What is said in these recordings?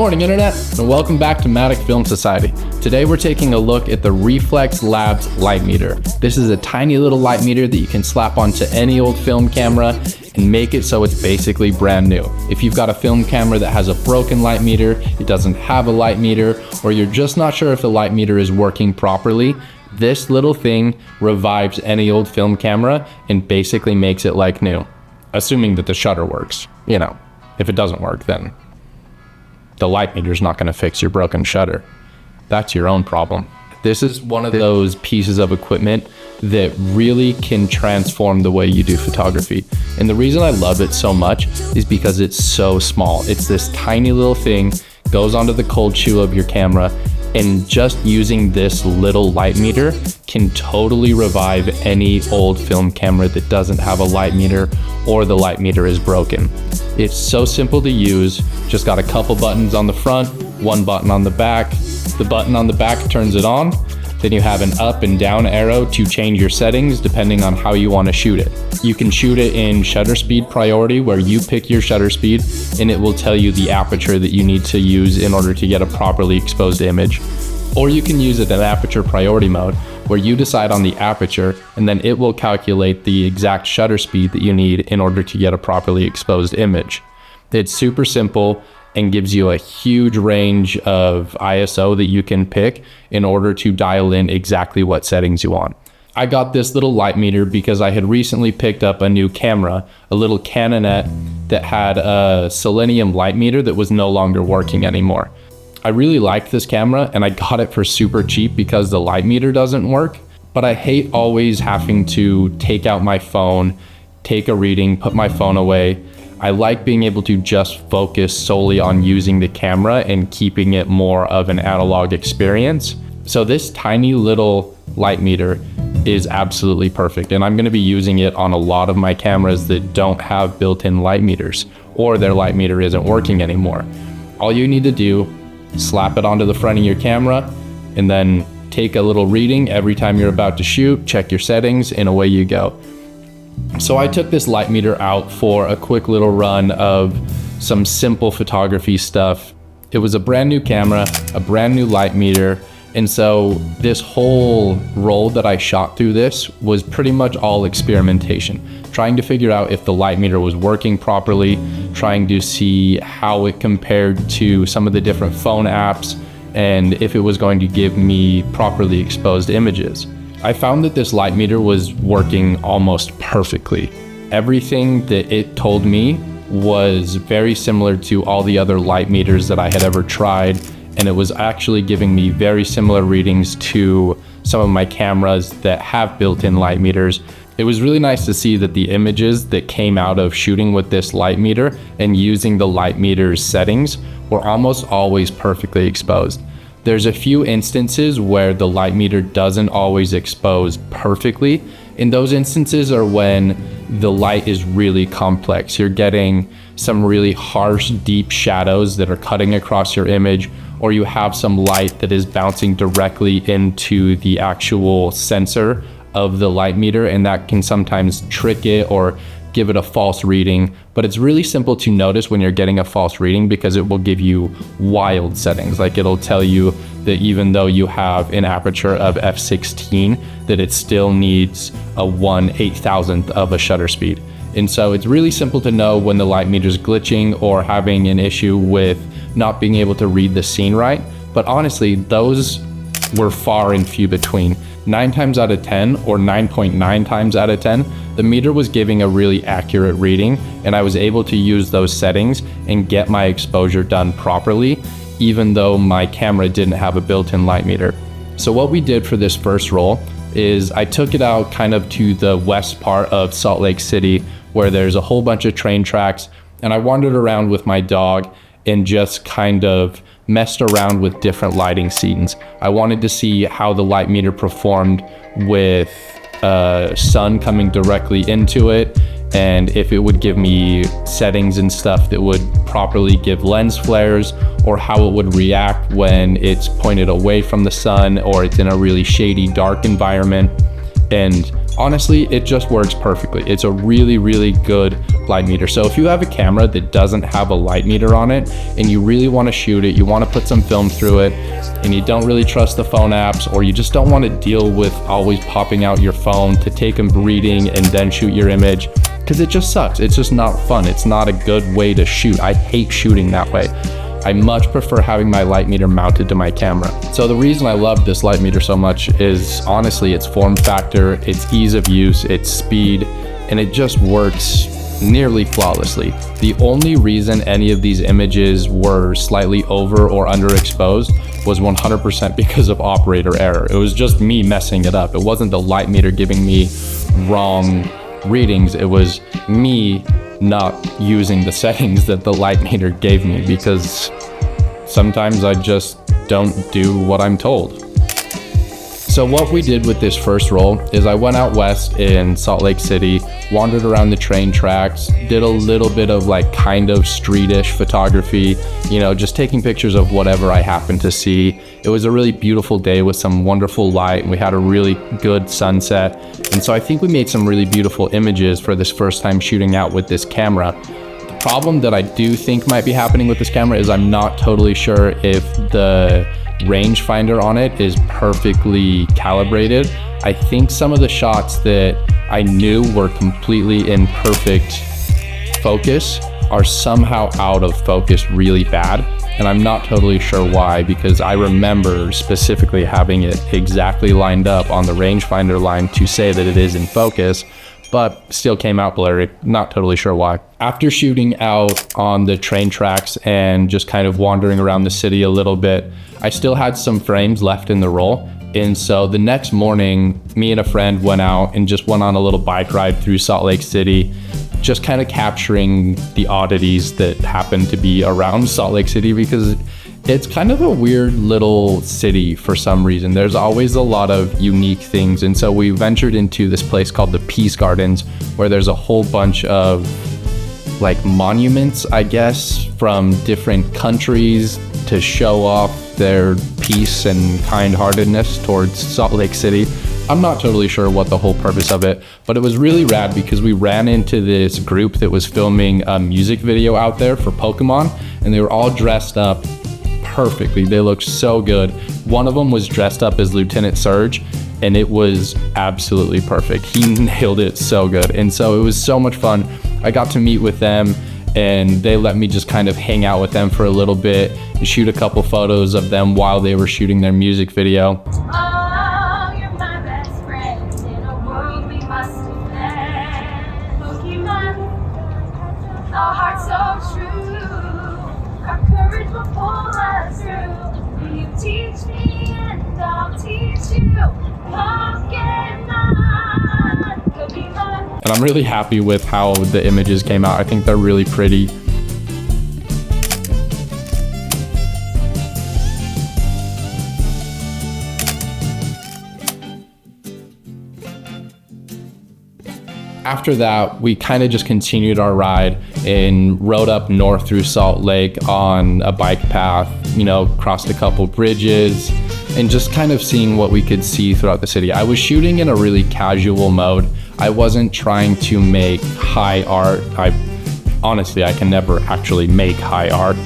morning, Internet, and welcome back to Matic Film Society. Today we're taking a look at the Reflex Labs light meter. This is a tiny little light meter that you can slap onto any old film camera and make it so it's basically brand new. If you've got a film camera that has a broken light meter, it doesn't have a light meter, or you're just not sure if the light meter is working properly, this little thing revives any old film camera and basically makes it like new. Assuming that the shutter works. You know, if it doesn't work, then the light meter's not going to fix your broken shutter. That's your own problem. This is one of those pieces of equipment that really can transform the way you do photography. And the reason I love it so much is because it's so small. It's this tiny little thing, goes onto the cold shoe of your camera, and just using this little light meter can totally revive any old film camera that doesn't have a light meter or the light meter is broken. It's so simple to use, just got a couple buttons on the front, one button on the back. The button on the back turns it on. Then you have an up and down arrow to change your settings depending on how you want to shoot it. You can shoot it in shutter speed priority, where you pick your shutter speed and it will tell you the aperture that you need to use in order to get a properly exposed image. Or you can use it in aperture priority mode, where you decide on the aperture and then it will calculate the exact shutter speed that you need in order to get a properly exposed image. It's super simple and gives you a huge range of ISO that you can pick in order to dial in exactly what settings you want. I got this little light meter because I had recently picked up a new camera, a little Canonette that had a selenium light meter that was no longer working anymore. I really liked this camera and I got it for super cheap because the light meter doesn't work, but I hate always having to take out my phone, take a reading, put my phone away. I like being able to just focus solely on using the camera and keeping it more of an analog experience. So this tiny little light meter is absolutely perfect, and I'm going to be using it on a lot of my cameras that don't have built-in light meters or their light meter isn't working anymore. All you need to do, slap it onto the front of your camera and then take a little reading every time you're about to shoot, check your settings, and away you go. So I took this light meter out for a quick little run of some simple photography stuff. It was a brand new camera, a brand new light meter, and so this whole roll that I shot through this was pretty much all experimentation, trying to figure out if the light meter was working properly, trying to see how it compared to some of the different phone apps, and if it was going to give me properly exposed images. I found that this light meter was working almost perfectly. Everything that it told me was very similar to all the other light meters that I had ever tried, and it was actually giving me very similar readings to some of my cameras that have built-in light meters. It was really nice to see that the images that came out of shooting with this light meter and using the light meter's settings were almost always perfectly exposed. There's a few instances where the light meter doesn't always expose perfectly. And those instances are when the light is really complex. You're getting some really harsh, deep shadows that are cutting across your image, or you have some light that is bouncing directly into the actual sensor of the light meter, and that can sometimes trick it or give it a false reading. But it's really simple to notice when you're getting a false reading because it will give you wild settings. Like it'll tell you that even though you have an aperture of f/16, that it still needs a 1/8000th of a shutter speed. And so it's really simple to know when the light meter is glitching or having an issue with not being able to read the scene right. But honestly, those were far and few between. 9 times out of 10 or 9.9 times out of 10, the meter was giving a really accurate reading, and I was able to use those settings and get my exposure done properly, even though my camera didn't have a built-in light meter. So what we did for this first roll is I took it out kind of to the west part of Salt Lake City, where there's a whole bunch of train tracks, and I wandered around with my dog and just kind of messed around with different lighting scenes. I wanted to see how the light meter performed with sun coming directly into it, and if it would give me settings and stuff that would properly give lens flares, or how it would react when it's pointed away from the sun or it's in a really shady, dark environment. And honestly, it just works perfectly. It's a really, really good light meter. So if you have a camera that doesn't have a light meter on it and you really want to shoot it, you want to put some film through it, and you don't really trust the phone apps, or you just don't want to deal with always popping out your phone to take a reading and then shoot your image, because it just sucks. It's just not fun. It's not a good way to shoot. I hate shooting that way. I much prefer having my light meter mounted to my camera. So the reason I love this light meter so much is honestly its form factor, its ease of use, its speed, and it just works nearly flawlessly. The only reason any of these images were slightly over or underexposed was 100% because of operator error. It was just me messing it up. It wasn't the light meter giving me wrong readings. It was me not using the settings that the light meter gave me, because sometimes I just don't do what I'm told. So what we did with this first roll is I went out west in Salt Lake City, wandered around the train tracks, did a little bit of like kind of streetish photography, you know, just taking pictures of whatever I happened to see. It was a really beautiful day with some wonderful light, and we had a really good sunset. And so I think we made some really beautiful images for this first time shooting out with this camera. The problem that I do think might be happening with this camera is I'm not totally sure if the rangefinder on it is perfectly calibrated. I think some of the shots that I knew were completely in perfect focus are somehow out of focus really bad, and I'm not totally sure why, because I remember specifically having it exactly lined up on the rangefinder line to say that it is in focus, but still came out blurry. Not totally sure why. After shooting out on the train tracks and just kind of wandering around the city a little bit, I still had some frames left in the roll. And so the next morning, me and a friend went out and just went on a little bike ride through Salt Lake City, just kind of capturing the oddities that happen to be around Salt Lake City, because it's kind of a weird little city for some reason. There's always a lot of unique things. And so we ventured into this place called the Peace Gardens, where there's a whole bunch of like monuments, I guess, from different countries to show off their peace and kind-heartedness towards Salt Lake City. I'm not totally sure what the whole purpose of it, but it was really rad because we ran into this group that was filming a music video out there for Pokémon, and they were all dressed up perfectly. They looked so good. One of them was dressed up as Lieutenant Surge, and it was absolutely perfect. He nailed it so good. And so it was so much fun. I got to meet with them, and they let me just kind of hang out with them for a little bit and shoot a couple photos of them while they were shooting their music video. Oh, you're my best friend in a world we must defend. Pokémon, our hearts so true, our courage will pull us through. You teach me and I'll teach you. Pokémon, Pokémon. And I'm really happy with how the images came out. I think they're really pretty. After that, we kind of just continued our ride and rode up north through Salt Lake on a bike path, you know, crossed a couple bridges, and just kind of seeing what we could see throughout the city. I was shooting in a really casual mode. I wasn't trying to make high art. Honestly, I can never actually make high art.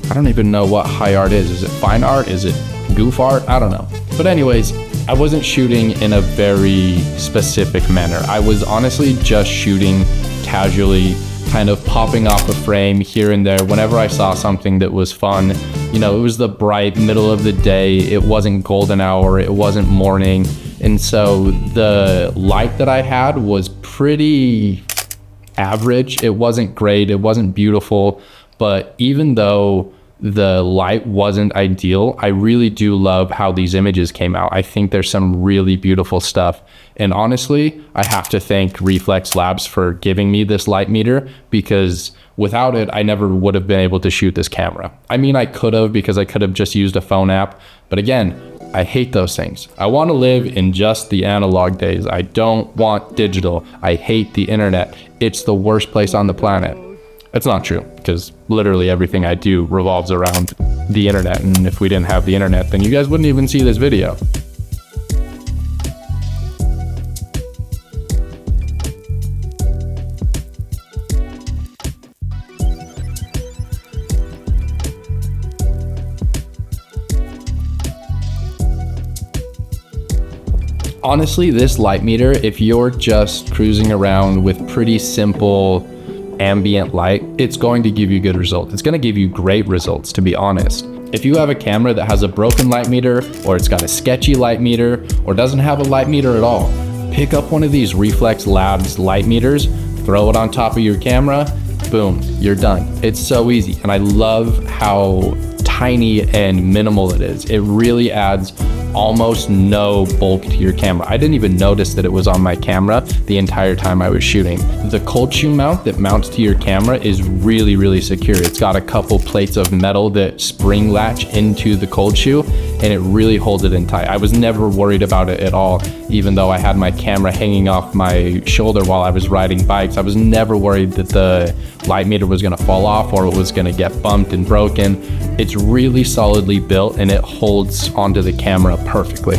I don't even know what high art is. Is it fine art? Is it goof art? I don't know. But anyways, I wasn't shooting in a very specific manner. I was honestly just shooting casually, kind of popping off a frame here and there whenever I saw something that was fun. You know, it was the bright middle of the day. It wasn't golden hour. It wasn't morning. And so the light that I had was pretty average. It wasn't great. It wasn't beautiful. But even though the light wasn't ideal, I really do love how these images came out. I think there's some really beautiful stuff. And honestly, I have to thank Reflex Labs for giving me this light meter, because without it, I never would have been able to shoot this camera. I mean, I could have, because I could have just used a phone app. But again, I hate those things. I want to live in just the analog days. I don't want digital. I hate the internet. It's the worst place on the planet. It's not true, because literally everything I do revolves around the internet, and if we didn't have the internet, then you guys wouldn't even see this video. Honestly, this light meter, if you're just cruising around with pretty simple ambient light, it's going to give you good results. It's going to give you great results, to be honest. If you have a camera that has a broken light meter, or it's got a sketchy light meter, or doesn't have a light meter at all, pick up one of these Reflex Labs light meters, throw it on top of your camera, boom, you're done. It's so easy, and I love how tiny and minimal it is. It really adds almost no bulk to your camera. I didn't even notice that it was on my camera the entire time I was shooting. The cold shoe mount that mounts to your camera is really, really secure. It's got a couple plates of metal that spring latch into the cold shoe, and it really holds it in tight. I was never worried about it at all, even though I had my camera hanging off my shoulder while I was riding bikes. I was never worried that the light meter was gonna fall off or it was gonna get bumped and broken. It's really solidly built, and it holds onto the camera perfectly.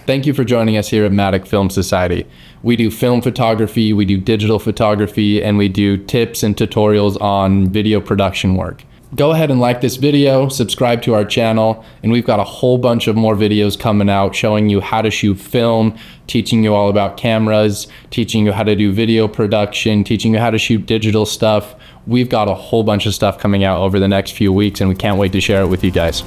Thank you for joining us here at Matic Film Society. We do film photography, we do digital photography, and we do tips and tutorials on video production work. Go ahead and like this video, subscribe to our channel, and we've got a whole bunch of more videos coming out showing you how to shoot film, teaching you all about cameras, teaching you how to do video production, teaching you how to shoot digital stuff. We've got a whole bunch of stuff coming out over the next few weeks, and we can't wait to share it with you guys.